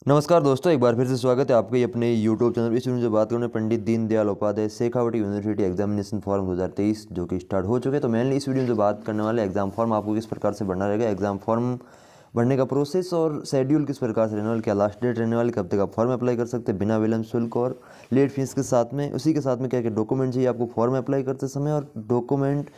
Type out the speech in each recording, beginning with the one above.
नमस्कार दोस्तों, एक बार फिर से स्वागत है आपके अपने यूट्यूब चैनल। इस वीडियो में जो बात करें Pandit Deendayal Upadhyay Shekhawati university examination form 2023 जो कि स्टार्ट हो चुके हैं। तो मेनली इस वीडियो में जो बात करने वाले एग्जाम फॉर्म आपको किस प्रकार से भरना रहेगा, एग्जाम फॉर्म भरने का प्रोसेस और शेड्यूल किस प्रकार से रहने वाला, क्या लास्ट डेट रहने वाली, कब तक आप फॉर्म अप्लाई कर सकते हैं बिना विलंब शुल्क और लेट फीस के साथ में। उसी के साथ में क्या क्या डॉक्यूमेंट चाहिए आपको फॉर्म अप्लाई करते समय, और डॉक्यूमेंट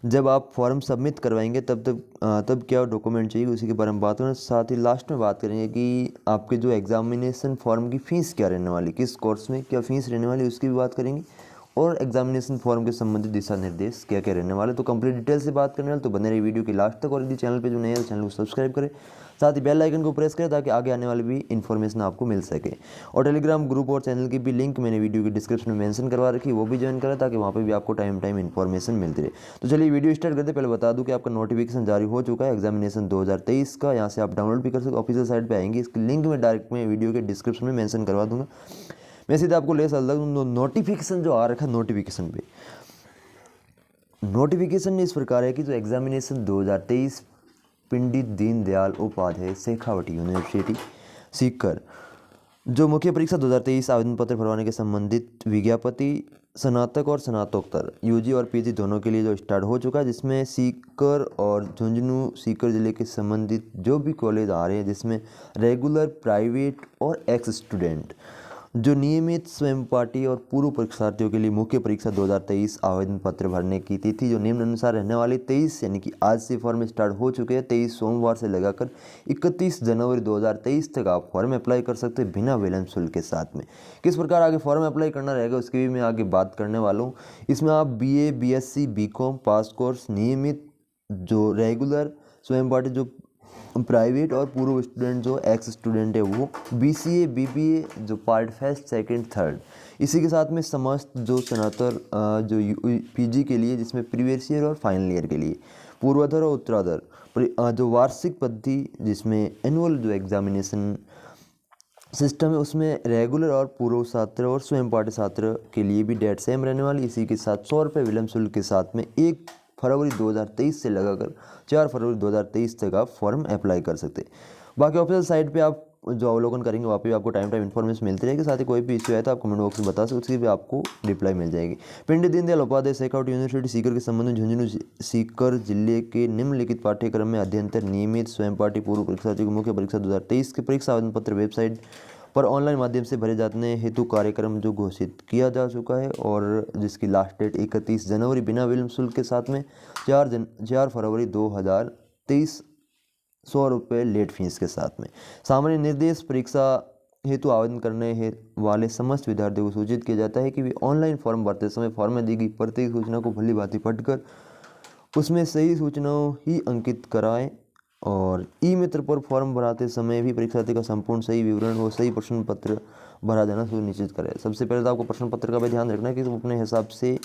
जब आप फॉर्म सबमिट करवाएंगे तब क्या डॉक्यूमेंट चाहिए उसी के बारे में बात करें। साथ ही लास्ट में बात करेंगे कि आपके जो एग्जामिनेशन फॉर्म की फ़ीस क्या रहने वाली, किस कोर्स में क्या फ़ीस रहने वाली उसकी भी बात करेंगे, और एग्जामिनेशन फॉर्म के संबंधित दिशा निर्देश क्या क्या रहने वाले। तो कंप्लीट डिटेल से बात करने वाले, तो बने रही वीडियो की लास्ट तक। और यदि चैनल पे जो नए है तो चैनल को सब्सक्राइब करें, साथ ही बेल आइकन को प्रेस करें ताकि आगे आने वाली भी इन्फॉर्मेशन आपको मिल सके। और टेलीग्राम ग्रुप और चैनल की भी लिंक मैंने वीडियो की डिस्क्रिप्शन में मेंशन करवा रखी है, वो भी ज्वाइन करें ताकि वहाँ पे भी आपको टाइम इन्फॉर्मेशन मिलती रहे। तो चलिए वीडियो स्टार्ट करते। पहले बता दूं कि आपका नोटिफिकेशन जारी हो चुका है एग्जामिनेशन 2023 का। यहाँ से आप डाउनलोड भी कर सकते, ऑफिशियल साइट पे आएंगे, इसकी लिंक मैं डायरेक्ट में वीडियो के डिस्क्रिप्शन में मेंशन करवा दूंगा। मैं सीधा आपको ले चलता हूँ नोटिफिकेशन जो आ रखा है। नोटिफिकेशन इस प्रकार है कि जो एग्जामिनेशन 2023 पंडित दीनदयाल उपाध्याय शेखावटी यूनिवर्सिटी सीकर जो मुख्य परीक्षा 2023 आवेदन पत्र भरवाने के संबंधित विज्ञापति स्नातक और स्नातकोत्तर यूजी और पीजी दोनों के लिए जो स्टार्ट हो चुका है, जिसमें सीकर और झुंझुनू सीकर जिले के संबंधित जो भी कॉलेज आ रहे हैं, जिसमें रेगुलर, प्राइवेट और एक्स स्टूडेंट जो नियमित स्वयं पाठी और पूर्व परीक्षार्थियों के लिए मुख्य परीक्षा 2023 आवेदन पत्र भरने की तिथि जो निम्न अनुसार रहने वाली 23 यानी कि आज से फॉर्म स्टार्ट हो चुके हैं। 23 सोमवार से लगाकर 31 जनवरी 2023 तक आप फॉर्म अप्लाई कर सकते हैं बिना विलंब शुल्क के साथ में। किस प्रकार आगे फॉर्म अप्लाई करना रहेगा उसकी भी मैं आगे बात करने वाला हूँ। इसमें आप BA, BSc, BCom pass course, नियमित जो रेगुलर, स्वयं पाठी जो प्राइवेट, और पूर्व स्टूडेंट जो एक्स स्टूडेंट है वो बीसीए, बीबीए जो पार्ट फर्स्ट, सेकंड, थर्ड, इसी के साथ में समस्त जो स्नातक जो पीजी के लिए, जिसमें प्रीवियस ईयर और फाइनल ईयर के लिए, पूर्वाधर और उत्तराधर जो वार्षिक पद्धति जिसमें एनुअल जो एग्जामिनेशन सिस्टम है उसमें रेगुलर और पूर्व छात्र और स्वयं पाठी छात्र के लिए भी डेट सेम रहने वाली। इसी के साथ 100 रुपये विलंब शुल्क के साथ में 1 फरवरी 2023 से लगाकर 4 फरवरी 2023 तक आप फॉर्म अप्लाई कर सकते हैं। बाकी ऑफिशियल साइट पे आप जो अवलोकन करेंगे वहाँ पे भी आपको टाइम इन्फॉर्मेशन मिलती रहेगी। साथ ही कोई भी इश्यू आए तो आप कमेंट बॉक्स में बता सकते, उसकी भी आपको रिप्लाई मिल जाएगी। पंडित दीनदयाल उपाध्याय शेखावटी यूनिवर्सिटी सीकर के संबंध में झुंझुनू सीकर जिले के निम्नलिखित पाठ्यक्रम में अध्ययनतर नियमित स्वयं पाठी पूर्व परीक्षार्थियों की मुख्य परीक्षा 2023 के परीक्षा आवेदन पत्र वेबसाइट पर ऑनलाइन माध्यम से भरे जाने हेतु कार्यक्रम जो घोषित किया जा चुका है, और जिसकी लास्ट डेट 31 जनवरी बिना विलंब शुल्क के साथ में 4 फरवरी 2023 100 रुपये लेट फीस के साथ में। सामान्य निर्देश परीक्षा हेतु आवेदन करने वाले समस्त विद्यार्थियों को सूचित किया जाता है कि वे ऑनलाइन फॉर्म भरते समय फॉर्म में दी गई प्रत्येक सूचना को भली भांति पढ़कर उसमें सही सूचनाओं ही अंकित कराएं, और ई मित्र पर फॉर्म भराते समय भी परीक्षार्थी का संपूर्ण सही विवरण और सही प्रश्न पत्र भरा जाना सुनिश्चित करें। सबसे पहले तो आपको प्रश्न पत्र का भी ध्यान रखना है कि तुम अपने हिसाब से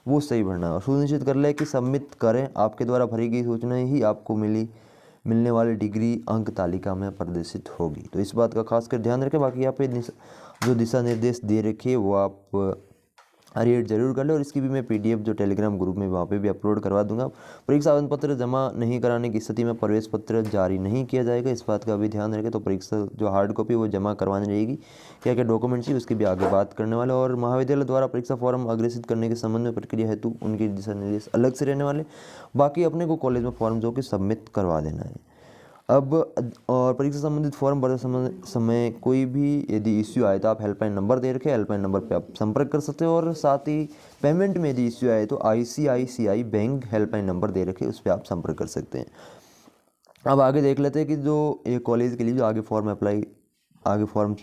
वो सही भरना है, और सुनिश्चित कर लें कि सबमिट करें आपके द्वारा भरी गई सूचनाएं ही आपको मिलने वाली डिग्री अंक तालिका में प्रदर्शित होगी। तो इस बात का खासकर ध्यान रखें। बाकी यहाँ पे जो दिशा निर्देश दे रखे वो आप रीड जरूर कर ले, और इसकी भी मैं पीडीएफ जो टेलीग्राम ग्रुप में वहाँ पे भी अपलोड करवा दूंगा। परीक्षा आवेदन पत्र जमा नहीं कराने की स्थिति में प्रवेश पत्र जारी नहीं किया जाएगा, इस बात का भी ध्यान रखें। तो परीक्षा जो हार्ड कॉपी वो जमा करवानी रहेगी। क्या क्या डॉक्यूमेंट चाहिए उसकी भी आगे बात करने वाले, और महाविद्यालय द्वारा परीक्षा फॉर्म अग्रेसित करने के संबंध में प्रक्रिया हेतु उनके दिशा निर्देश अलग से रहने वाले। बाकी अपने को कॉलेज में फॉर्म जो कि सबमिट करवा देना है। अब और परीक्षा संबंधित फॉर्म भरते समय कोई भी यदि इश्यू आए तो आप हेल्पलाइन नंबर दे रखे, हेल्पलाइन नंबर पे आप संपर्क कर सकते हो। और साथ ही पेमेंट में यदि इश्यू आए तो आईसीआईसीआई बैंक हेल्पलाइन नंबर दे रखे, उस पर आप संपर्क कर सकते हैं। अब आगे देख लेते हैं कि जो ये कॉलेज के लिए जो आगे फॉर्म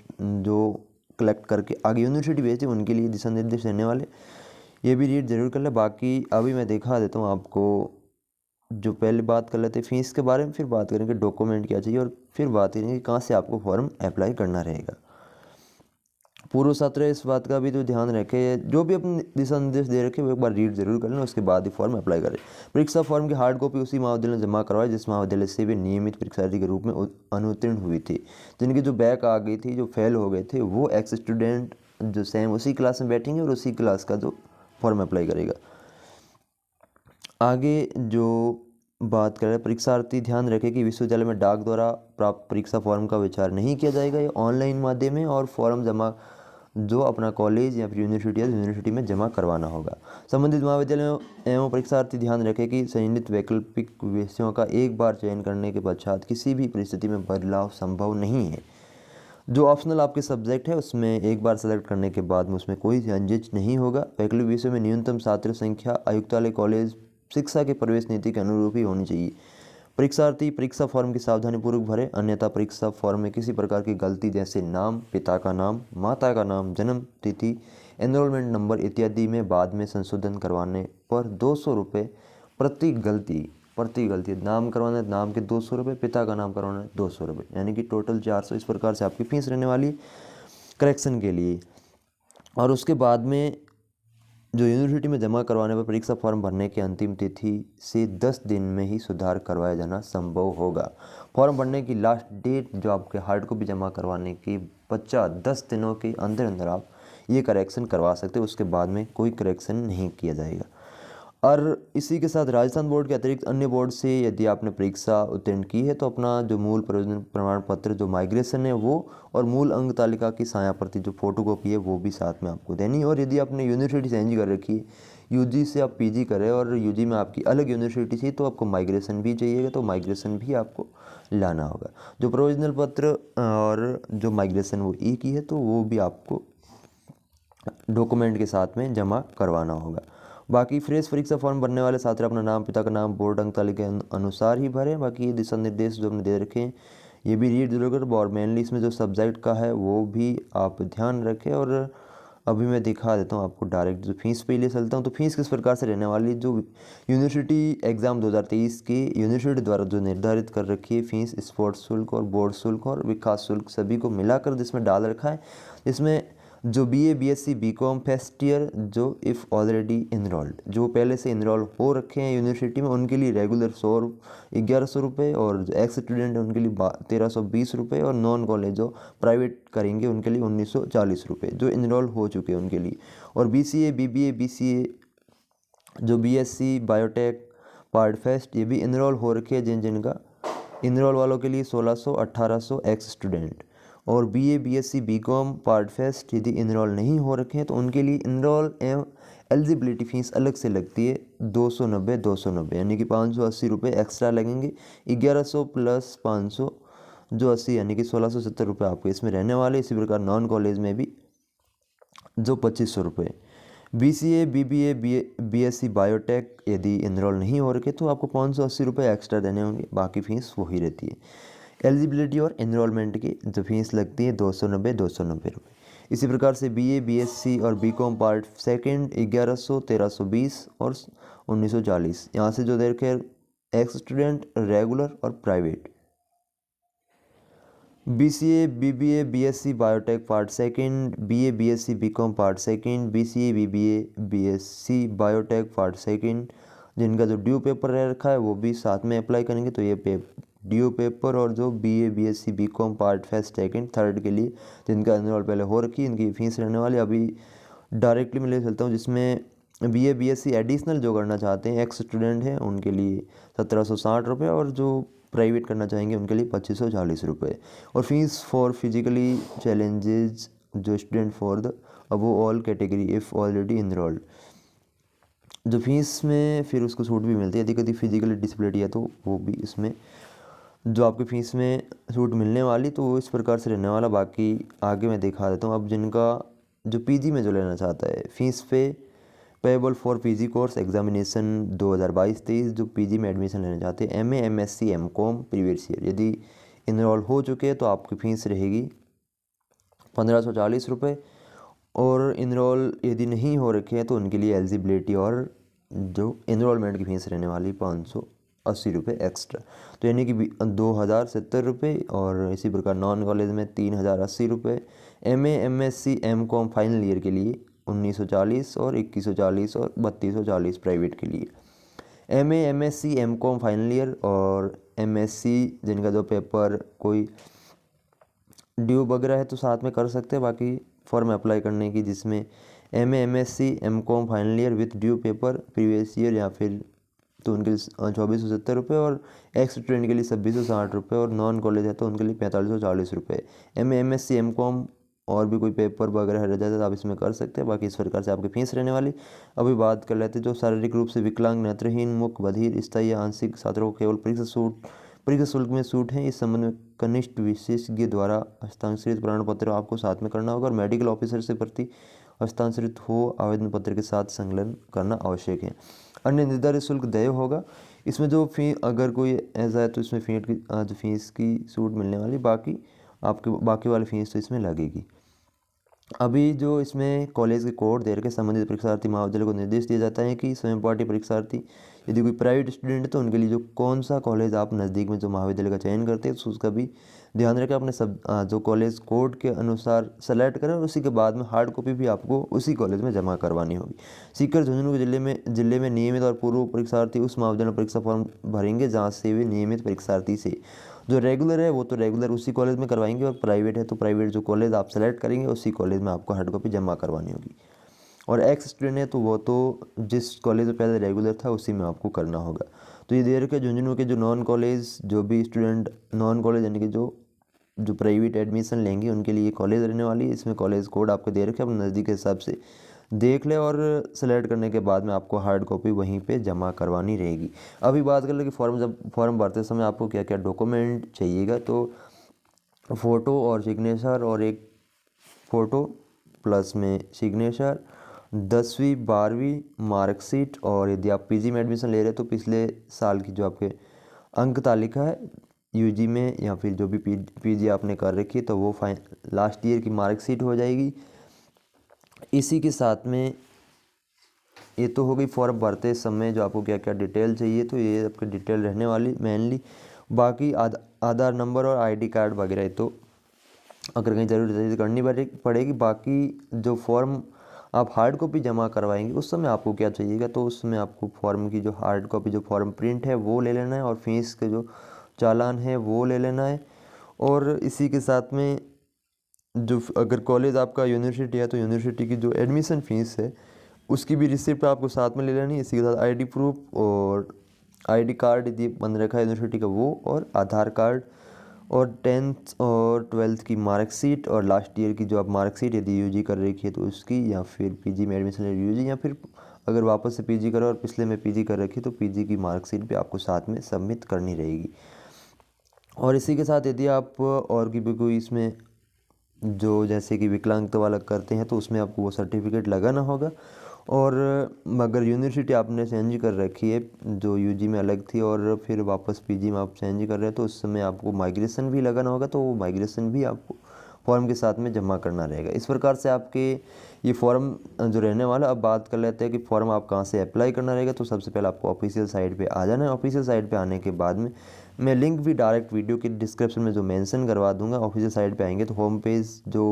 जो कलेक्ट करके आगे यूनिवर्सिटी भेजते हैं उनके लिए दिशा निर्देश रहने वाले, ये भी रीड जरूर कर ले। बाकी अभी मैं दिखा देता हूँ आपको। जो पहले बात कर लेते हैं फीस के बारे में, फिर बात करेंगे डॉक्यूमेंट क्या चाहिए, और फिर बात करेंगे कि कहाँ से आपको फॉर्म अप्लाई करना रहेगा। पूर्व छात्र इस बात का भी तो ध्यान रखें, जो भी अपने दिशा निर्देश दे रखे वो एक बार रीड जरूर कर लें, उसके बाद ही फॉर्म अप्लाई करें। परीक्षा फॉर्म की हार्ड कॉपी उसी महाविद्यालय में जमा करवाएं जिस महाविद्यालय से वे नियमित परीक्षार्थी के रूप में अनुत्तीर्ण हुई थी। जिनकी जो बैक आ गई थी, जो फेल हो गए थे, वो एक्स स्टूडेंट जो सेम उसी क्लास में बैठेंगे और उसी क्लास का जो फॉर्म अप्लाई करेगा। आगे जो बात करें, परीक्षार्थी ध्यान रखें कि विश्वविद्यालय में डाक द्वारा प्राप्त परीक्षा फॉर्म का विचार नहीं किया जाएगा। ये ऑनलाइन माध्यम है और फॉर्म जमा जो अपना कॉलेज या फिर यूनिवर्सिटी में जमा करवाना होगा। संबंधित महाविद्यालयों एवं परीक्षार्थी ध्यान रखें कि चयनित वैकल्पिक विषयों का एक बार चयन करने के पश्चात किसी भी परिस्थिति में बदलाव संभव नहीं है। जो ऑप्शनल आपके सब्जेक्ट है उसमें एक बार सेलेक्ट करने के बाद में उसमें कोई झंझट नहीं होगा। वैकल्पिक विषयों में न्यूनतम छात्र संख्या आयुक्तालय कॉलेज शिक्षा के प्रवेश नीति के अनुरूप ही होनी चाहिए। परीक्षार्थी परीक्षा फॉर्म की सावधानीपूर्वक भरें, अन्यथा परीक्षा फॉर्म में किसी प्रकार की गलती जैसे नाम, पिता का नाम, माता का नाम, जन्म तिथि, एनरोलमेंट नंबर इत्यादि में बाद में संशोधन करवाने पर 200 रुपये प्रति गलती नाम करवाना है नाम के 200 रुपये, पिता का नाम करवाना है 200 रुपये, यानी कि टोटल 400। इस प्रकार से आपकी फीस रहने वाली करेक्शन के लिए। और उसके बाद में जो यूनिवर्सिटी में जमा करवाने पर परीक्षा फॉर्म भरने की अंतिम तिथि से 10 दिन में ही सुधार करवाया जाना संभव होगा। फॉर्म भरने की लास्ट डेट जो आपके हार्ड कॉपी जमा करवाने के पश्चात 10 दिनों के अंदर अंदर आप ये करेक्शन करवा सकते हो, उसके बाद में कोई करेक्शन नहीं किया जाएगा। और इसी के साथ राजस्थान बोर्ड के अतिरिक्त अन्य बोर्ड से यदि आपने परीक्षा उत्तीर्ण की है तो अपना जो मूल प्रयोजन प्रमाण पत्र जो माइग्रेशन है वो और मूल अंक तालिका की छायाप्रति जो फोटोकॉपी है वो भी साथ में आपको देनी है। और यदि आपने यूनिवर्सिटी चेंज कर रखी है, यूजी से आप पीजी करें और यूजी में आपकी अलग यूनिवर्सिटी थी तो आपको माइग्रेशन भी चाहिएगा, तो माइग्रेशन भी आपको लाना होगा। जो प्रोविजनल पत्र और जो माइग्रेशन वो एक ही है तो वो भी आपको डॉक्यूमेंट के साथ में जमा करवाना होगा। बाकी फ्रेश परीक्षा फॉर्म भरने वाले छात्र अपना नाम, पिता का नाम बोर्ड अंक तालिका के अनुसार ही भरें। बाकी ये दिशा निर्देश जो हमने दे रखे हैं ये भी रीड जरूर करें, और मेनली इसमें जो सब्जेक्ट का है वो भी आप ध्यान रखें। और अभी मैं दिखा देता हूँ आपको डायरेक्ट जो फीस पे लिए चलता हूँ। तो फीस किस प्रकार से रहने वाली, जो यूनिवर्सिटी एग्ज़ाम 2023 की यूनिवर्सिटी द्वारा जो निर्धारित कर रखी है फीस, स्पोर्ट्स शुल्क और बोर्ड शुल्क और विकास शुल्क सभी को मिलाकर जिसमें डाल रखा है। इसमें जो BA BSc BCom first year जो इफ़ ऑलरेडी इनरोल्ड जो पहले से इनरोल हो रखे हैं यूनिवर्सिटी में उनके लिए रेगुलर 1100 रुपये, और जो एक्स स्टूडेंट हैं उनके लिए 1320 रुपये, और नॉन कॉलेज जो प्राइवेट करेंगे उनके लिए 1940 रुपये जो इनरोल हो चुके हैं उनके लिए। और BCA BBA BCA जो BSc बायोटेक पार्ट फर्स्ट ये भी इनरोल हो रखे हैं जिनका इनरोल वालों के लिए 1600 1800 एक्स स्टूडेंट। और BA BSc BCom part first यदि इनरोल नहीं हो रखे हैं तो उनके लिए इनरोल एवं एलिजिबिलिटी फ़ीस अलग से लगती है 290 यानी कि 580 रुपये एक्स्ट्रा लगेंगे। 1100 प्लस 500 जो 80 यानी कि 1670 रुपये आपको इसमें रहने वाले। इसी प्रकार नॉन कॉलेज में भी जो 2500 रुपये। BCA BBA BSc बायोटेक यदि इनरोल नहीं हो रखे तो आपको 580 रुपये एक्स्ट्रा देने होंगे, बाकी फ़ीस वही रहती है। एलिजिबिलिटी और इनरोलमेंट की जो फीस लगती है 290 रुपये। इसी प्रकार से BA BSc और BCom पार्ट सेकंड 1100 1320 और 1940। यहाँ से जो देखे एक्स स्टूडेंट रेगुलर और private. BCA BBA BSc biotech part second, BA BSc BCom part second, BCA BBA BSc biotech part second जिनका जो ड्यू पेपर रह रखा है वो भी साथ में अप्लाई करेंगे। तो ये ड्यू पेपर और जो BA BSc BCom part first second third के लिए जिनका एनुअल पहले हो रखी है इनकी फ़ीस रहने वाली। अभी डायरेक्टली मैं ले चलता हूँ जिसमें BA BSc एडिशनल जो करना चाहते हैं एक्स स्टूडेंट हैं उनके लिए 1760 रुपये, और जो प्राइवेट करना चाहेंगे उनके लिए 2540 रुपये। और फीस फॉर फिजिकली चैलेंजेज जो student for the above all category if already enrolled जो फीस में फिर उसको छूट भी मिलती है यदि कभी फिजिकली डिसेबिलिटी है तो वो भी इसमें जो आपकी फ़ीस में छूट मिलने वाली तो वो इस प्रकार से रहने वाला। बाकी आगे मैं दिखा देता हूँ। अब जिनका जो PG में जो लेना चाहता है fees payable for PG course examination 2022-23 जो PG में एडमिशन लेना चाहते हैं MA MSc MCom previous year यदि इनरोल हो चुके हैं तो आपकी फ़ीस रहेगी 1540 रुपये। और इनरोल यदि नहीं हो रखे हैं तो उनके लिए एलिजिबिलिटी और जो इनरोलमेंट की फ़ीस रहने वाली 580 रुपये एक्स्ट्रा, तो यानी कि 2070 रुपये। और इसी प्रकार नॉन कॉलेज में 3080 रुपये। MA MSc MCom final year के लिए 1940 और 2140 और 3240 प्राइवेट के लिए। MA MSc MCom final year और MSc जिनका जो पेपर कोई ड्यू वगैरह है तो साथ में कर सकते हैं। बाकी फॉर्म अप्लाई करने की जिसमें MA MSc MCom final year with due paper previous year या फिर तो उनके लिए 2470 और एक्स स्टूडेंट के लिए 2660 और नॉन कॉलेज है तो उनके लिए 4540 MSc MCOM और भी कोई पेपर वगैरह रह जाता है तो आप इसमें कर सकते हैं। बाकी इस प्रकार से आपकी फीस रहने वाली। अभी बात कर लेते हैं जो शारीरिक रूप से विकलांग, नेत्रहीन, मूक, बधिर, स्थायी या आंशिक छात्रों को केवल परीक्षा शुल्क में छूट है। इस संबंध में कनिष्ठ विशेषज्ञ द्वारा हस्ताक्षरित प्रमाण पत्र आपको साथ में करना होगा और मेडिकल ऑफिसर से प्रति हस्ताक्षरित हो आवेदन पत्र के साथ संलग्न करना आवश्यक है। अन्य निर्धारित शुल्क देय होगा। इसमें जो फी अगर कोई ऐसा है तो इसमें फीस की छूट मिलने वाली, बाकी वाली फीस तो इसमें लगेगी। अभी जो इसमें कॉलेज के कोड दे रखे संबंधित परीक्षार्थी महाविद्यालय को निर्देश दिया जाता है कि स्वयं पाठी परीक्षार्थी यदि कोई प्राइवेट स्टूडेंट है तो उनके लिए जो कौन सा कॉलेज आप नज़दीक में जो महाविद्यालय का चयन करते हैं तो उसका भी ध्यान रखें। अपने सब जो कॉलेज कोड के अनुसार सेलेक्ट करें और उसी के बाद में हार्ड कॉपी भी आपको उसी कॉलेज में जमा करवानी होगी। सीकर झुंझुनू के जिले में नियमित और पूर्व परीक्षार्थी उस महाविद्यालय में परीक्षा फॉर्म भरेंगे जहाँ से वे नियमित परीक्षार्थी से जो रेगुलर है वो तो रेगुलर उसी कॉलेज में करवाएंगे और प्राइवेट है तो प्राइवेट जो कॉलेज आप सेलेक्ट करेंगे उसी कॉलेज में आपको हार्ड कॉपी जमा करवानी होगी। और एक्स स्टूडेंट है तो वो तो जिस कॉलेज में पहले रेगुलर था उसी में आपको करना होगा। तो ये दे रखे झुंझुनू के जो नॉन कॉलेज जो भी स्टूडेंट नॉन कॉलेज यानी कि जो प्राइवेट एडमिशन लेंगे उनके लिए कॉलेज रहने वाली है। इसमें कॉलेज कोड आपको दे रखे अपने नज़दीक के हिसाब से देख ले और सेलेक्ट करने के बाद में आपको हार्ड कॉपी वहीं पे जमा करवानी रहेगी। अभी बात कर ले कि फॉर्म भरते समय आपको क्या क्या डॉक्यूमेंट चाहिएगा तो फ़ोटो और सिग्नेचर और एक फ़ोटो प्लस में सिग्नेचर, 10वीं 12वीं मार्कशीट और यदि आप पीजी में एडमिशन ले रहे हैं तो पिछले साल की जो आपके अंक तालिका है यूजी में या फिर जो भी पीजी आपने कर रखी है तो वो लास्ट ईयर की मार्कशीट हो जाएगी। इसी के साथ में ये तो हो गई फॉर्म भरते समय जो आपको क्या क्या डिटेल चाहिए तो ये आपकी डिटेल रहने वाली मेनली। बाकी आधार नंबर और आईडी कार्ड वगैरह तो अगर कहीं ज़रूर करनी पड़ेगी। बाकी जो फॉर्म आप हार्ड कॉपी जमा करवाएंगे उस समय आपको क्या चाहिएगा तो उसमें आपको फॉर्म की जो हार्ड कॉपी जो फॉर्म प्रिंट है वो ले लेना है और फीस के जो चालान है वो ले लेना है। और इसी के साथ में जो अगर कॉलेज आपका यूनिवर्सिटी है तो यूनिवर्सिटी की जो एडमिशन फ़ीस है उसकी भी रिसिप्ट आपको साथ में ले लेनी है। इसी के साथ आईडी प्रूफ और आईडी कार्ड यदि बन रखा है यूनिवर्सिटी का वो और आधार कार्ड और 10th और 12th की मार्कशीट और लास्ट ईयर की जो आप मार्कशीट यदि यूजी कर रखी है तो उसकी या फिर पीजी में एडमिशन यूजी या फिर अगर वापस से पीजी करो और पिछले में पीजी कर रखी तो पीजी की मार्कशीट भी आपको साथ में सबमिट करनी रहेगी। और इसी के साथ यदि आप और भी कोई इसमें जो जैसे कि विकलांगता वाला करते हैं तो उसमें आपको वो सर्टिफिकेट लगाना होगा। और अगर यूनिवर्सिटी आपने चेंज कर रखी है जो यूजी में अलग थी और फिर वापस पीजी में आप चेंज कर रहे हैं तो उस समय आपको माइग्रेशन भी लगाना होगा तो वो माइग्रेशन भी आपको फॉर्म के साथ में जमा करना रहेगा। इस प्रकार से आपके ये फॉर्म जो रहने वाला। अब बात कर लेते हैं कि फॉर्म आप कहाँ से अप्लाई करना रहेगा तो सबसे पहले आपको ऑफिशियल साइट पे आ जाना है। ऑफिशियल साइट पे आने के बाद में मैं लिंक भी डायरेक्ट वीडियो के डिस्क्रिप्शन में जो मेंशन करवा दूंगा। ऑफिशियल साइट पे आएंगे तो होम पेज जो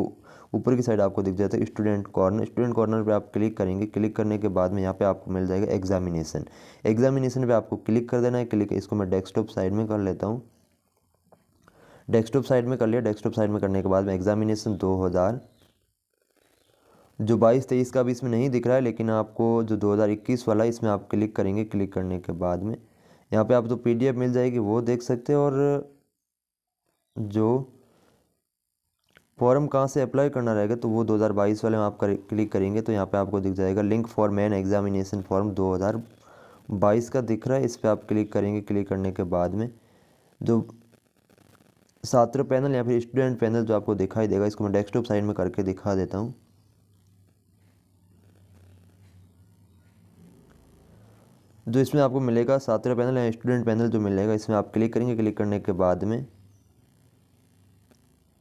ऊपर की साइड आपको दिख जाता है स्टूडेंट कॉर्नर पे आप क्लिक करेंगे। क्लिक करने के बाद में यहाँ पे आपको मिल जाएगा एग्जामिनेशन पे आपको क्लिक कर देना है। इसको मैं डेस्कटॉप साइड में कर लेता हूँ। डेस्कटॉप साइड में कर लिया। डेस्कटॉप साइड में करने के बाद में एग्जामिनेशन 2000 जो 22-23 का भी इसमें नहीं दिख रहा है लेकिन आपको जो 2021 वाला इसमें आप क्लिक करेंगे। क्लिक करने के बाद में यहाँ पे आप जो PDF मिल जाएगी वो देख सकते हैं। और जो फॉर्म कहाँ से अप्लाई करना रहेगा तो वो 2022 वाले में आप क्लिक करेंगे तो यहाँ पे आपको दिख जाएगा link for main examination form 2022 का दिख रहा है। इस पर आप क्लिक करेंगे। क्लिक करने के बाद में जो छात्र पैनल या फिर स्टूडेंट पैनल जो आपको दिखाई देगा इसको मैं डेस्कटॉप साइड में करके दिखा देता हूँ। जो इसमें आपको मिलेगा छात्र पैनल या स्टूडेंट पैनल जो मिलेगा इसमें आप क्लिक करेंगे। क्लिक करने के बाद में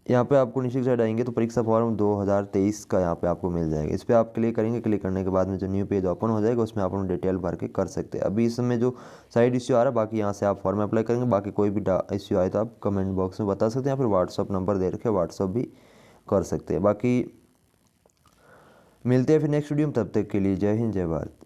यहाँ पे आपको नीचे की साइड आएंगे तो परीक्षा फॉर्म 2023 का यहाँ पे आपको मिल जाएगा। इस पर आप क्लिक करेंगे। क्लिक करने के बाद में जो न्यू पेज ओपन हो जाएगा उसमें आप अपना डिटेल भर के कर सकते हैं। अभी इस समय जो साइड इश्यू आ रहा है बाकी यहाँ से आप फॉर्म अप्लाई करेंगे। बाकी कोई भी इश्यू आए तो आप कमेंट बॉक्स में बता सकते हैं या फिर व्हाट्सअप नंबर दे रखे व्हाट्सअप भी कर सकते हैं। बाकी मिलते हैं फिर नेक्स्ट वीडियो में, तब तक के लिए जय हिंद जय भारत।